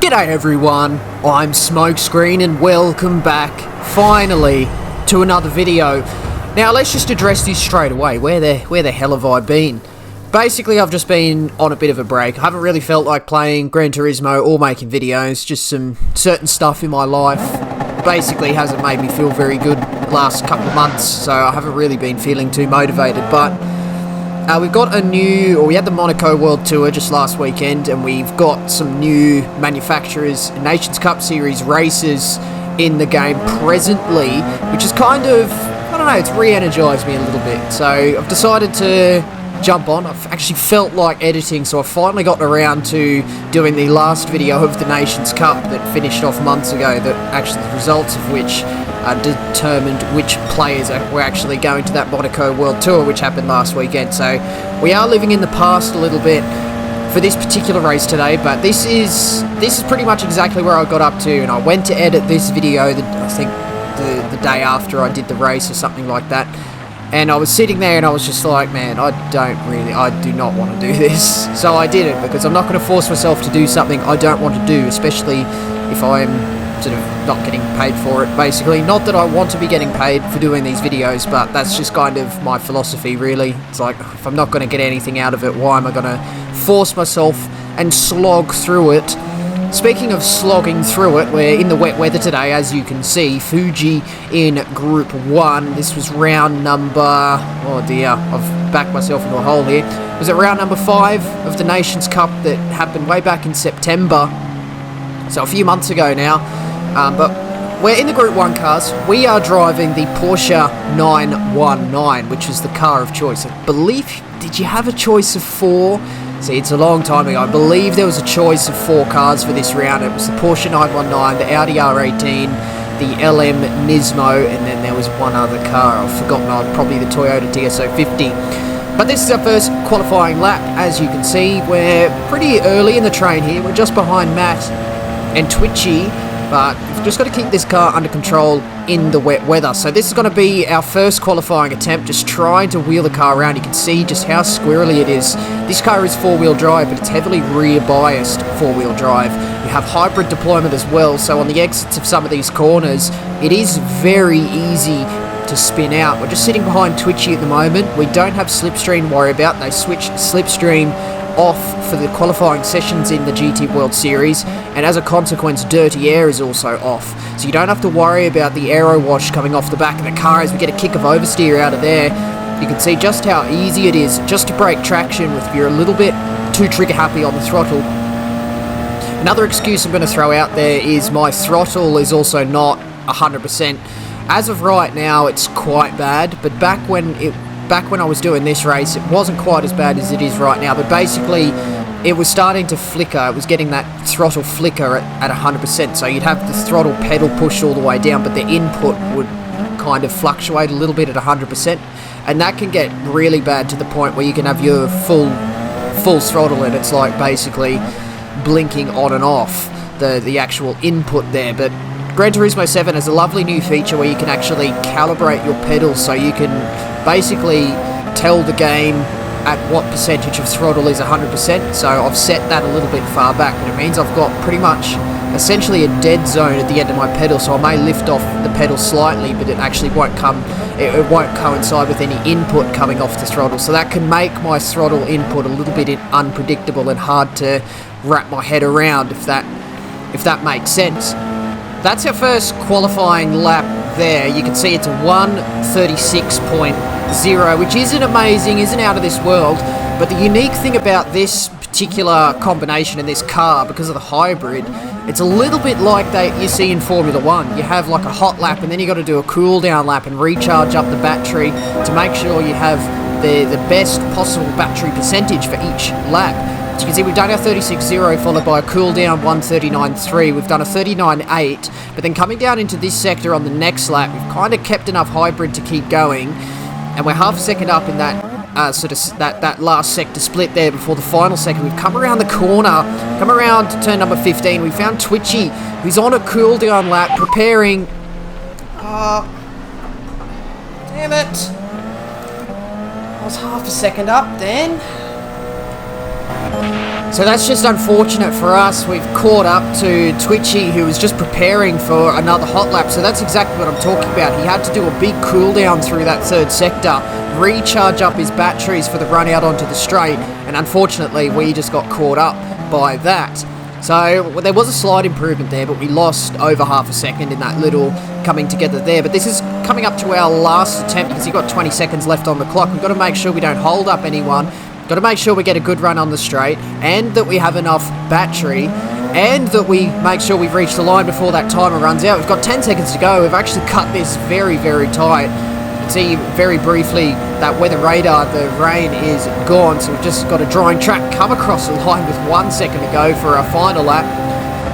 G'day everyone, I'm Smokescreen and welcome back, finally, to another video. Now let's just address this straight away. Where the hell have I been? Basically, I've just been on a bit of a break. I haven't really felt like playing Gran Turismo or making videos. Just some certain stuff in my life basically hasn't made me feel very good the last couple of months, so I haven't really been feeling too motivated. But we had the Monaco World Tour just last weekend, and we've got some new manufacturers, Nations Cup Series races in the game presently, which is kind of, I don't know, it's re-energized me a little bit. So I've decided to jump on. I've actually felt like editing, so I've finally gotten around to doing the last video of the Nations Cup that finished off months ago, that actually the results of which determined which players were actually going to that Monaco World Tour, which happened last weekend. So we are living in the past a little bit for this particular race today, but this is pretty much exactly where I got up to, and I went to edit this video, I think the day after I did the race or something like that. And I was sitting there and I was just like, man, I do not want to do this. So I did it, because I'm not going to force myself to do something I don't want to do, especially if I'm sort of not getting paid for it, basically. Not that I want to be getting paid for doing these videos, but that's just kind of my philosophy, really. It's like, if I'm not going to get anything out of it, why am I going to force myself and slog through it? Speaking of slogging through it, we're in the wet weather today, as you can see. Fuji in Group 1. This was round number... oh dear, I've backed myself into a hole here. Was it round number 5 of the Nations Cup that happened way back in September? So a few months ago now. But we're in the Group 1 cars. We are driving the Porsche 919, which is the car of choice. I believe... did you have a choice of 4? See, it's a long time ago. I believe there was a choice of 4 cars for this round. It was the Porsche 919, the Audi R18, the LM Nismo, and then there was one other car. I've forgotten, probably the Toyota TS050. But this is our first qualifying lap. As you can see, we're pretty early in the train here. We're just behind Matt and Twitchy, but we've just got to keep this car under control in the wet weather. So this is going to be our first qualifying attempt, just trying to wheel the car around. You can see just how squirrely it is. This car is 4-wheel drive, but it's heavily rear-biased 4-wheel drive. You have hybrid deployment as well, so on the exits of some of these corners, it is very easy to spin out. We're just sitting behind Twitchy at the moment. We don't have Slipstream to worry about. They switched Slipstream off for the qualifying sessions in the GT World Series, and as a consequence, dirty air is also off. So you don't have to worry about the aero wash coming off the back of the car as we get a kick of oversteer out of there. You can see just how easy it is just to break traction if you're a little bit too trigger happy on the throttle. Another excuse I'm going to throw out there is my throttle is also not 100%. As of right now, it's quite bad, but back when I was doing this race, it wasn't quite as bad as it is right now, but basically it was starting to flicker. It was getting that throttle flicker at 100%, so you'd have the throttle pedal pushed all the way down, but the input would kind of fluctuate a little bit at 100%, and that can get really bad to the point where you can have your full throttle and it's like basically blinking on and off the actual input there. But Gran Turismo 7 has a lovely new feature where you can actually calibrate your pedals, so you can basically tell the game at what percentage of throttle is 100%. So I've set that a little bit far back, but it means I've got pretty much essentially a dead zone at the end of my pedal, so I may lift off the pedal slightly, but it actually won't coincide with any input coming off the throttle. So that can make my throttle input a little bit unpredictable and hard to wrap my head around, if that makes sense. That's our first qualifying lap there. You can see it's a 1:36.0, which isn't amazing, isn't out of this world, but the unique thing about this particular combination in this car, because of the hybrid, it's a little bit like you see in Formula 1. You have like a hot lap, and then you got to do a cool down lap and recharge up the battery to make sure you have the best possible battery percentage for each lap. As you can see, we've done our 36.0 followed by a cool down 1:39.3. We've done a 39.8, but then coming down into this sector on the next lap, we've kind of kept enough hybrid to keep going, and we're half a second up in that that last sector split there before the final second. We've come around the corner, come around to turn number 15. We found Twitchy, who's on a cool down lap, preparing. Damn it! I was half a second up then. So that's just unfortunate for us. We've caught up to Twitchy, who was just preparing for another hot lap. So that's exactly what I'm talking about. He had to do a big cooldown through that third sector, recharge up his batteries for the run out onto the straight, and unfortunately we just got caught up by that. So there was a slight improvement there, but we lost over half a second in that little coming together there. But this is coming up to our last attempt because you've got 20 seconds left on the clock. We've got to make sure we don't hold up anyone. Got to make sure we get a good run on the straight, and that we have enough battery, and that we make sure we've reached the line before that timer runs out. We've got 10 seconds to go. We've actually cut this very, very tight. You can see very briefly that weather radar, the rain is gone, so we've just got a drying track, come across the line with 1 second to go for our final lap.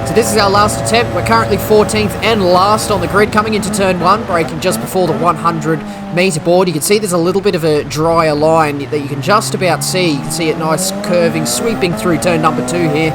So this is our last attempt. We're currently 14th and last on the grid, coming into turn 1, braking just before the 100-metre board. You can see there's a little bit of a drier line that you can just about see. You can see it nice curving, sweeping through turn number 2 here,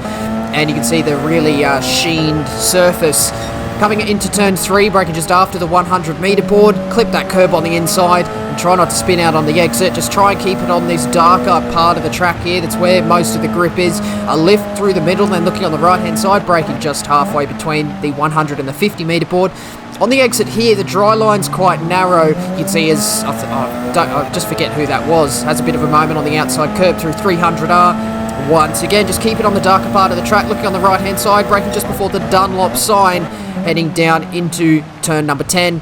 and you can see the really sheened surface. Coming into turn 3, braking just after the 100-metre board, clip that curb on the inside and try not to spin out on the exit. Just try and keep it on this darker part of the track here. That's where most of the grip is. A lift through the middle, then looking on the right-hand side, braking just halfway between the 100 and the 50-metre board. On the exit here, the dry line's quite narrow. You can see as, I just forget who that was, has a bit of a moment on the outside curb through 300R. Once again, just keep it on the darker part of the track, looking on the right-hand side, braking just before the Dunlop sign, heading down into turn number 10.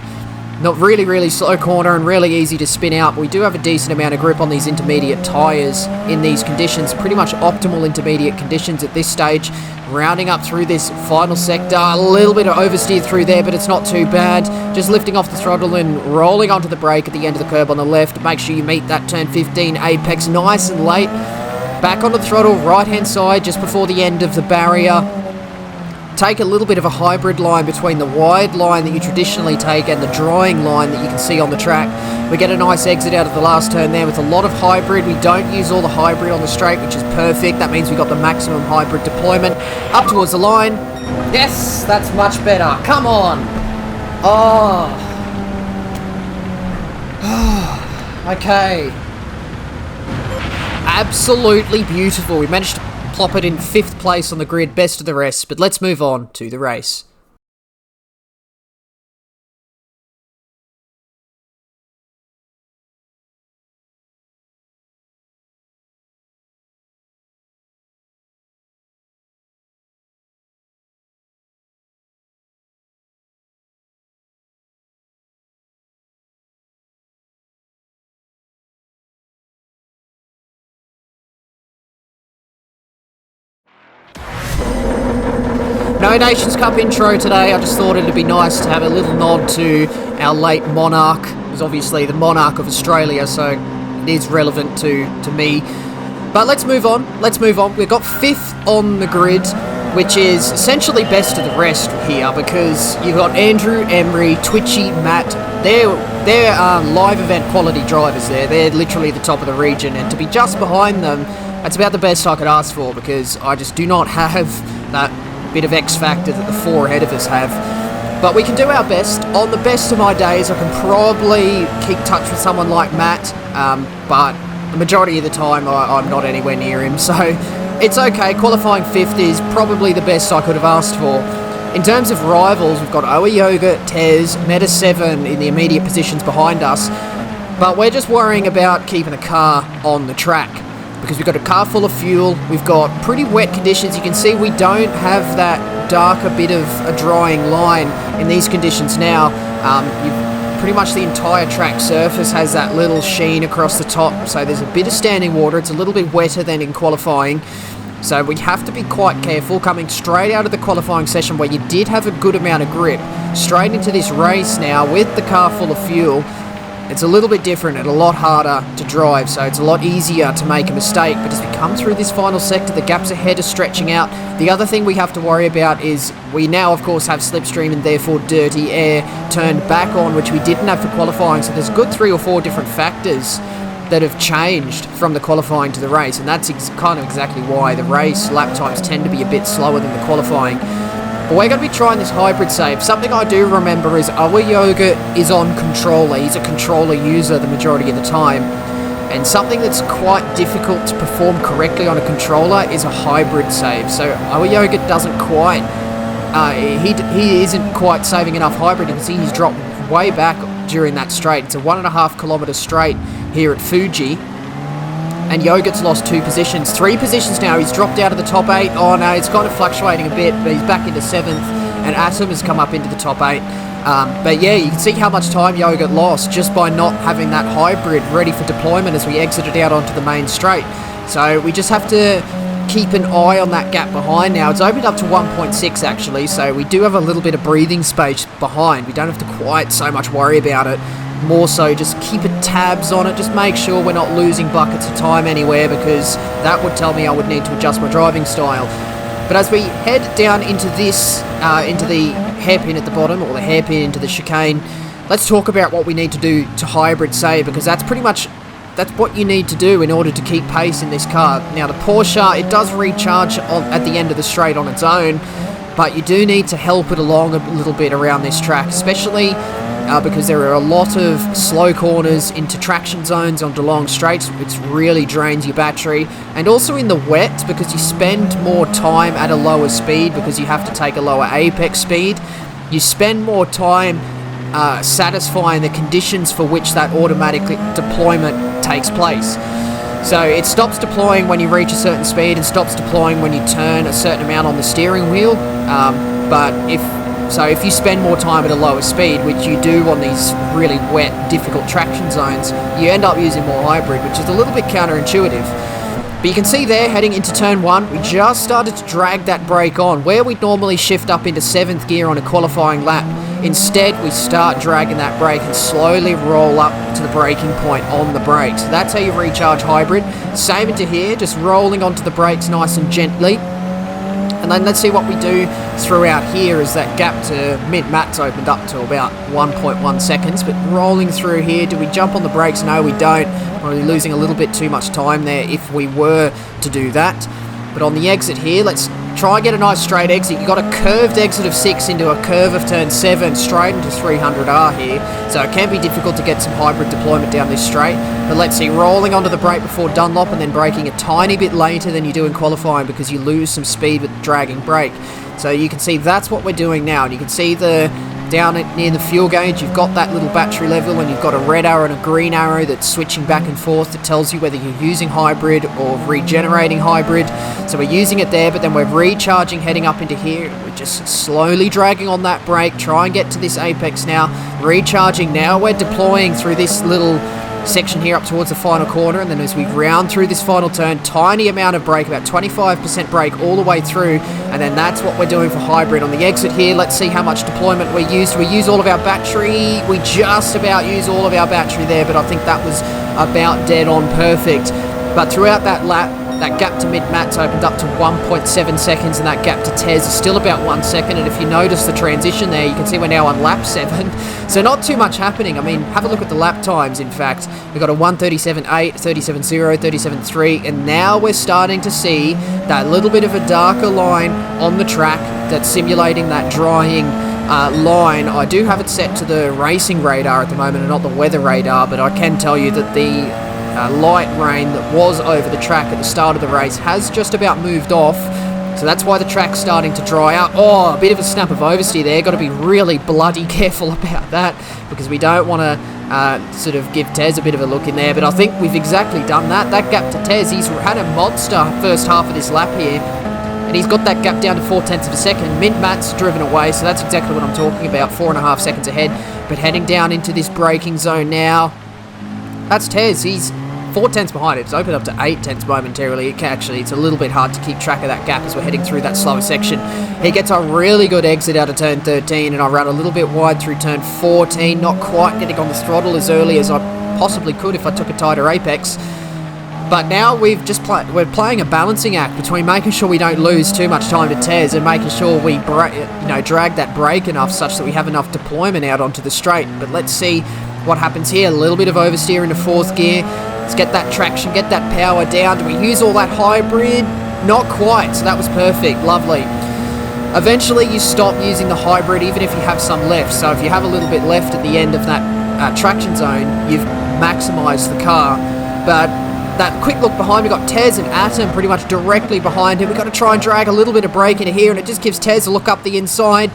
Not really, really slow corner and really easy to spin out, but we do have a decent amount of grip on these intermediate tyres in these conditions. Pretty much optimal intermediate conditions at this stage. Rounding up through this final sector, a little bit of oversteer through there, but it's not too bad. Just lifting off the throttle and rolling onto the brake at the end of the curb on the left. Make sure you meet that turn 15 apex nice and late. Back onto the throttle, right-hand side, just before the end of the barrier. Take a little bit of a hybrid line between the wide line that you traditionally take and the drying line that you can see on the track. We get a nice exit out of the last turn there with a lot of hybrid. We don't use all the hybrid on the straight, which is perfect. That means we got the maximum hybrid deployment. Up towards the line. Yes, that's much better. Come on. Oh. Okay. Absolutely beautiful. We managed to plop it in 5th place on the grid, best of the rest, but let's move on to the race. No Nations Cup intro today. I just thought it'd be nice to have a little nod to our late monarch. He's obviously the monarch of Australia, so it is relevant to me. But let's move on. We've got 5th on the grid, which is essentially best of the rest here, because you've got Andrew, Emery, Twitchy, Matt. They're live event quality drivers there. They're literally the top of the region, and to be just behind them, that's about the best I could ask for, because I just do not have that bit of X factor that the 4 ahead of us have. But we can do our best. On the best of my days, I can probably keep touch with someone like Matt, but the majority of the time I'm not anywhere near him, so it's okay. Qualifying 5th is probably the best I could have asked for. In terms of rivals, we've got Oa Yoga, Tez, Meta 7 in the immediate positions behind us, but we're just worrying about keeping the car on the track, because we've got a car full of fuel, we've got pretty wet conditions. You can see we don't have that darker bit of a drying line in these conditions now. Pretty much the entire track surface has that little sheen across the top, so there's a bit of standing water. It's a little bit wetter than in qualifying, so we have to be quite careful coming straight out of the qualifying session where you did have a good amount of grip. Straight into this race now with the car full of fuel, it's a little bit different and a lot harder to drive, so it's a lot easier to make a mistake. But as we come through this final sector, the gaps ahead are stretching out. The other thing we have to worry about is we now, of course, have slipstream and therefore dirty air turned back on, which we didn't have for qualifying. So there's a good 3 or 4 different factors that have changed from the qualifying to the race, and that's kind of exactly why the race lap times tend to be a bit slower than the qualifying. But we're going to be trying this hybrid save. Something I do remember is Oa Yoga is on controller. He's a controller user the majority of the time. And something that's quite difficult to perform correctly on a controller is a hybrid save. So our Yogurt doesn't quite, he isn't quite saving enough hybrid. You can see he's dropped way back during that straight. It's a 1.5 kilometer straight here at Fuji. And Yogurt's lost 2 positions. 3 positions now. He's dropped out of the top 8. Oh no, it's kind of fluctuating a bit, but he's back into 7th. And Asus has come up into the top 8. But yeah, you can see how much time Yogurt lost just by not having that hybrid ready for deployment as we exited out onto the main straight. So we just have to keep an eye on that gap behind now. It's opened up to 1.6 actually, so we do have a little bit of breathing space behind. We don't have to quite so much worry about it. More so just keep tabs on it, just make sure we're not losing buckets of time anywhere, because that would tell me I would need to adjust my driving style. But as we head down into this, into the hairpin at the bottom, or the hairpin into the chicane, let's talk about what we need to do to hybrid save, because that's pretty much, that's what you need to do in order to keep pace in this car. Now the Porsche, it does recharge at the end of the straight on its own, but you do need to help it along a little bit around this track, especially because there are a lot of slow corners into traction zones onto long straights. It really drains your battery. And also in the wet, because you spend more time at a lower speed because you have to take a lower apex speed, you spend more time satisfying the conditions for which that automatic deployment takes place. So it stops deploying when you reach a certain speed and stops deploying when you turn a certain amount on the steering wheel. But if you spend more time at a lower speed, which you do on these really wet, difficult traction zones, you end up using more hybrid, which is a little bit counterintuitive. But you can see there, heading into turn 1, we just started to drag that brake on. Where we'd normally shift up into 7th gear on a qualifying lap, instead we start dragging that brake and slowly roll up to the braking point on the brakes. So that's how you recharge hybrid. Same into here, just rolling onto the brakes nice and gently. And then let's see what we do throughout here as that gap to mid-mat's opened up to about 1.1 seconds. But rolling through here, do we jump on the brakes? No, we don't. We're losing a little bit too much time there if we were to do that. But on the exit here, let's try and get a nice straight exit. You've got a curved exit of 6 into a curve of turn 7 straight into 300R here. So it can be difficult to get some hybrid deployment down this straight. But let's see, rolling onto the brake before Dunlop and then braking a tiny bit later than you do in qualifying because you lose some speed with the dragging brake. So you can see that's what we're doing now. And you can see down near the fuel gauge, you've got that little battery level and you've got a red arrow and a green arrow that's switching back and forth that tells you whether you're using hybrid or regenerating hybrid. So we're using it there, but then we're recharging heading up into here. We're just slowly dragging on that brake, try and get to this apex now, recharging now. We're deploying through this little section here up towards the final corner, and then as we round through this final turn, tiny amount of brake, about 25% brake all the way through, and then that's what we're doing for hybrid. On the exit here, let's see how much deployment we used. We use all of our battery. We just about use all of our battery there, but I think that was about dead on perfect. But throughout that lap, that gap to mid-mat's opened up to 1.7 seconds, and that gap to Tez is still about 1 second. And if you notice the transition there, you can see we're now on lap 7. So not too much happening. I mean, have a look at the lap times, in fact. We've got a 1:37.8, 37.0, 37.3, and now we're starting to see that little bit of a darker line on the track that's simulating that drying line. I do have it set to the racing radar at the moment and not the weather radar, but I can tell you that the light rain that was over the track at the start of the race has just about moved off, so that's why the track's starting to dry out. Oh, a bit of a snap of oversteer there. Got to be really bloody careful about that because we don't want to sort of give Tez a bit of a look in there, but I think we've exactly done that. That gap to Tez, he's had a monster first half of this lap here, and he's got that gap down to 0.4 of a second. Mid-mat's driven away, so that's exactly what I'm talking about, 4.5 seconds ahead. But heading down into this braking zone now, that's Tez. He's 0.4 behind it. It's opened up to 0.8 momentarily. It's a little bit hard to keep track of that gap as we're heading through that slower section. He gets a really good exit out of turn 13, and I ran a little bit wide through turn 14, not quite getting on the throttle as early as I possibly could if I took a tighter apex. But now we're playing a balancing act between making sure we don't lose too much time to Tez and making sure we drag that brake enough such that we have enough deployment out onto the straight. But let's see what happens here. A little bit of oversteer into 4th gear. Let's get that traction, get that power down. Do we use all that hybrid? Not quite, so that was perfect, lovely. Eventually you stop using the hybrid even if you have some left. So if you have a little bit left at the end of that traction zone, you've maximised the car. But that quick look behind, we got Tez and Atom pretty much directly behind him. We've got to try and drag a little bit of brake into here, and it just gives Tez a look up the inside.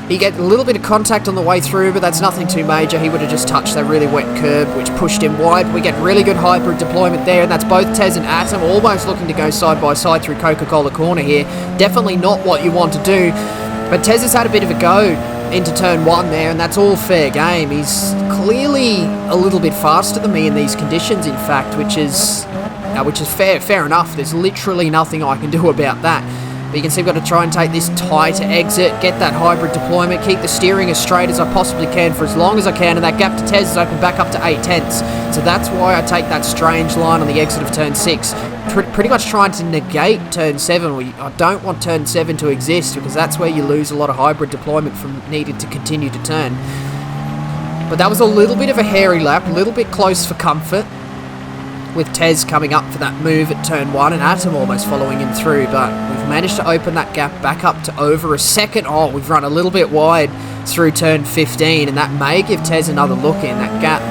He gets a little bit of contact on the way through, but that's nothing too major. He would have just touched that really wet curb, which pushed him wide. We get really good hybrid deployment there, and that's both Tez and Atom almost looking to go side by side through Coca-Cola corner here. Definitely not what you want to do, but Tez has had a bit of a go into turn 1 there, and that's all fair game. He's clearly a little bit faster than me in these conditions, in fact, which is fair enough. There's literally nothing I can do about that. But you can see I've got to try and take this tighter exit, get that hybrid deployment, keep the steering as straight as I possibly can for as long as I can, and that gap to Tez is open back up to 8/10. So that's why I take that strange line on the exit of turn 6. Pretty much trying to negate turn 7. I don't want turn 7 to exist, because that's where you lose a lot of hybrid deployment from needing to continue to turn. But that was a little bit of a hairy lap, a little bit close for comfort, with Tez coming up for that move at turn 1 and Atom almost following him through, but we've managed to open that gap back up to over a second. Oh, we've run a little bit wide through turn 15, and that may give Tez another look in. That gap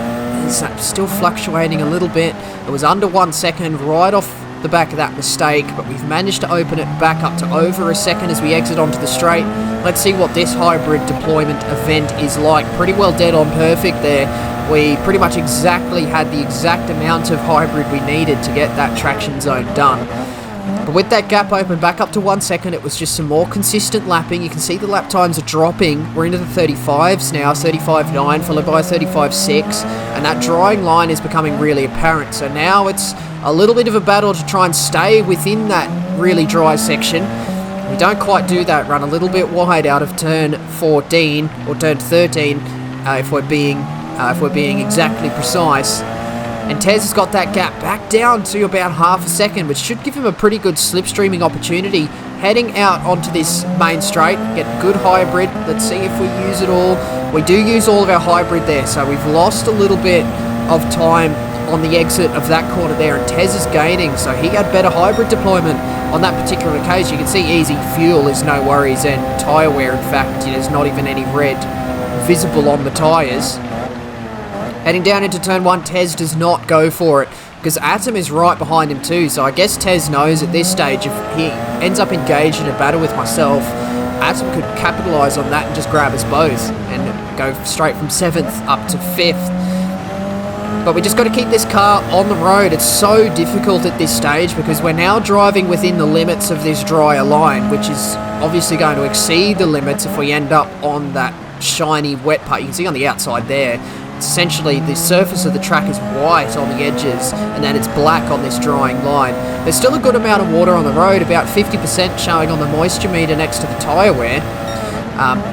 is still fluctuating a little bit. It was under 1 second right off the back of that mistake, but we've managed to open it back up to over a second as we exit onto the straight. Let's see what this hybrid deployment event is like. Pretty well dead on perfect there. We pretty much exactly had the exact amount of hybrid we needed to get that traction zone done. But with that gap open back up to 1 second, it was just some more consistent lapping. You can see the lap times are dropping. We're into the 35s now, 35.9 followed by 35.6, and that drying line is becoming really apparent. So now it's a little bit of a battle to try and stay within that really dry section. We don't quite do that, run a little bit wide out of turn 14 or turn 13 if we're being exactly precise. And Tez has got that gap back down to about half a second, which should give him a pretty good slipstreaming opportunity. Heading out onto this main straight, get good hybrid. Let's see if we use it all. We do use all of our hybrid there, so we've lost a little bit of time on the exit of that corner there, and Tez is gaining, so he had better hybrid deployment on that particular occasion. You can see easy fuel is no worries, and tyre wear, in fact, there's not even any red visible on the tyres. Heading down into turn 1, Tez does not go for it, because Atom is right behind him too, so I guess Tez knows at this stage if he ends up engaged in a battle with myself, Atom could capitalise on that and just grab us both and go straight from 7th up to 5th. But we just got to keep this car on the road. It's so difficult at this stage because we're now driving within the limits of this drier line, which is obviously going to exceed the limits if we end up on that shiny wet part. You can see on the outside there, essentially the surface of the track is white on the edges and then it's black on this drying line. There's still a good amount of water on the road, about 50% showing on the moisture meter next to the tyre wear,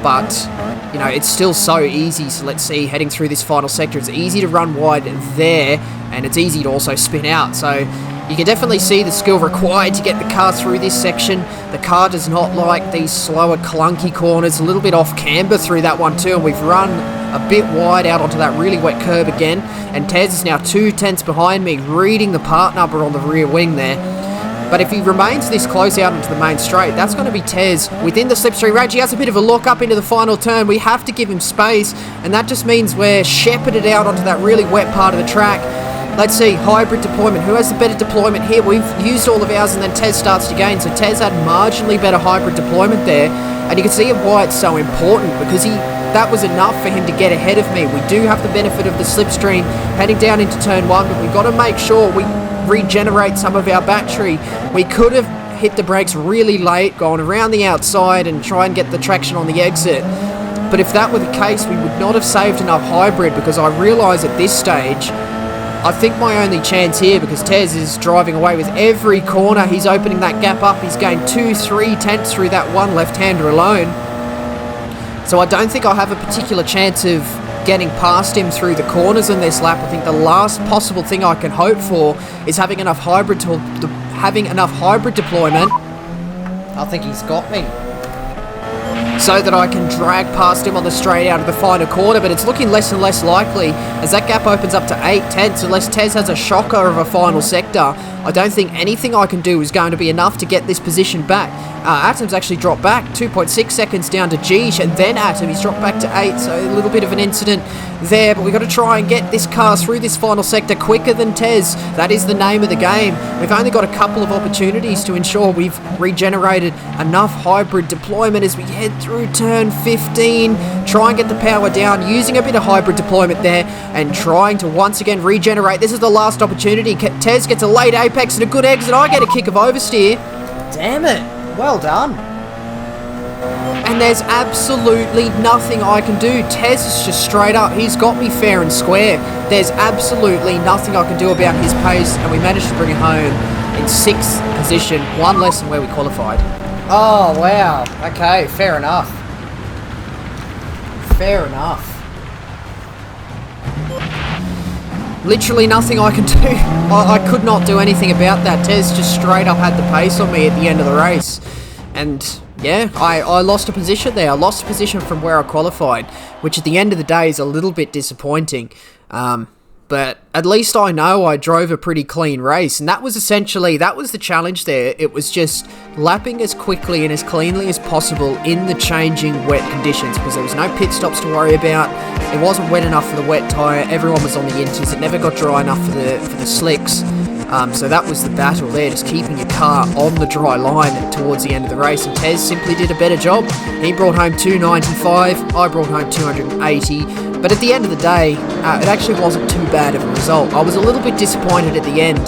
but you know, it's still so easy. So let's see, heading through this final sector, it's easy to run wide there and it's easy to also spin out. So you can definitely see the skill required to get the car through this section. The car does not like these slower, clunky corners. A little bit off camber through that one too, and we've run a bit wide out onto that really wet curb again. And Tez is now 2/10 behind me, reading the part number on the rear wing there. But if he remains this close out into the main straight, that's going to be Tez within the slipstream range. He has a bit of a look up into the final turn. We have to give him space, and that just means we're shepherded out onto that really wet part of the track. Let's see, hybrid deployment. Who has the better deployment here? We've used all of ours, and then Tez starts to gain. So Tez had marginally better hybrid deployment there, and you can see why it's so important, because that was enough for him to get ahead of me. We do have the benefit of the slipstream heading down into turn 1, but we've got to make sure we regenerate some of our battery. We could have hit the brakes really late, gone around the outside and try and get the traction on the exit. But if that were the case, we would not have saved enough hybrid, because I realise at this stage, I think my only chance here, because Tez is driving away with every corner, he's opening that gap up, he's gained 2-3 tenths through that one left-hander alone. So I don't think I'll have a particular chance of getting past him through the corners in this lap. I think the last possible thing I can hope for is having enough hybrid deployment. I think he's got me. so that I can drag past him on the straight out of the final corner, but it's looking less and less likely as that gap opens up to 8/10 unless Tez has a shocker of a final sector. I don't think anything I can do is going to be enough to get this position back. Atom's actually dropped back 2.6 seconds down to Geesh, and then Atom, he's dropped back to 8, so a little bit of an incident there, but we've got to try and get this car through this final sector quicker than Tez. That is the name of the game. We've only got a couple of opportunities to ensure we've regenerated enough hybrid deployment as we head through turn 15. Try and get the power down, using a bit of hybrid deployment there, and trying to once again regenerate. This is the last opportunity. Tez gets a late apex and a good exit. I get a kick of oversteer. Damn it. Well done. And there's absolutely nothing I can do. Tez is just straight up. He's got me fair and square. There's absolutely nothing I can do about his pace, and we managed to bring it home in 6th position, one less than where we qualified. Oh, wow. Okay, fair enough. Fair enough. Literally nothing I can do. I could not do anything about that. Tez just straight up had the pace on me at the end of the race. And yeah, I lost a position there. I lost a position from where I qualified, which at the end of the day is a little bit disappointing. But at least I know I drove a pretty clean race, and that was the challenge there. It was just lapping as quickly and as cleanly as possible in the changing wet conditions, because there was no pit stops to worry about. It wasn't wet enough for the wet tyre. Everyone was on the inters. It never got dry enough for the slicks. So that was the battle there, just keeping your car on the dry line towards the end of the race, and Tez simply did a better job. He brought home 295, I brought home 280, but at the end of the day, it actually wasn't too bad of a result. I was a little bit disappointed at the end,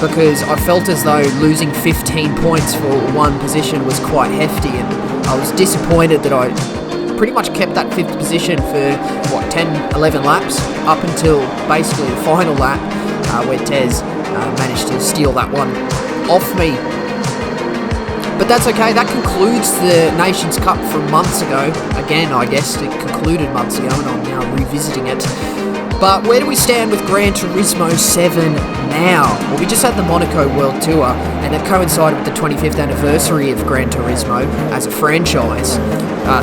because I felt as though losing 15 points for one position was quite hefty, and I was disappointed that I pretty much kept that 5th position for, 10, 11 laps, up until basically the final lap, where Tez managed to steal that one off me. But that's okay. That concludes the Nations Cup from months ago. Again, I guess it concluded months ago, and I'm now revisiting it. But where do we stand with Gran Turismo 7 now? Well, we just had the Monaco World Tour, and it coincided with the 25th anniversary of Gran Turismo as a franchise.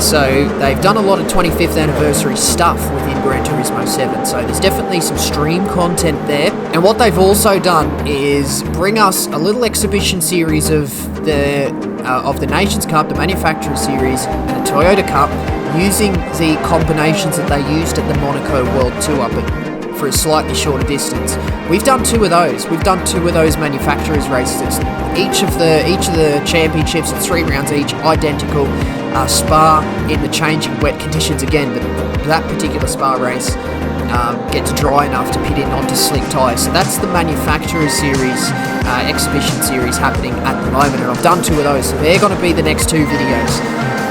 So they've done a lot of 25th anniversary stuff within Gran Turismo 7, so there's definitely some stream content there. And what they've also done is bring us a little exhibition series of the Nations Cup, the Manufacturer Series, and the Toyota Cup, using the combinations that they used at the Monaco World Tour, but for a slightly shorter distance. We've done 2 of those. We've done 2 of those manufacturers races. It's each of the championships, 3 rounds each, identical. Spa in the changing wet conditions again, but that particular Spa race gets dry enough to pit in onto slick tyres. So that's the manufacturer series, exhibition series happening at the moment, and I've done 2 of those, so they're going to be the next 2 videos.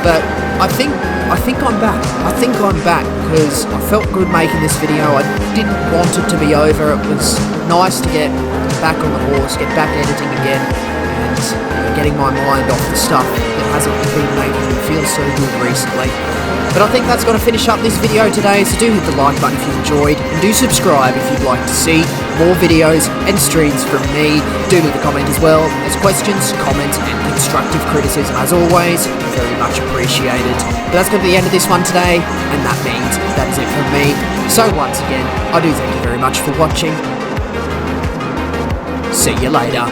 But I think I'm back. I think I'm back because I felt good making this video. I didn't want it to be over. It was nice to get back on the horse, get back editing again, and getting my mind off the stuff that hasn't been making me feel so good recently. But I think that's going to finish up this video today, so do hit the like button if you enjoyed, and do subscribe if you'd like to see more videos and streams from me. Do leave a comment as well. There's questions, comments, and constructive criticism, as always, very much appreciated. But that's going to be the end of this one today, and that means that is it from me. So once again, I do thank you very much for watching. See you later.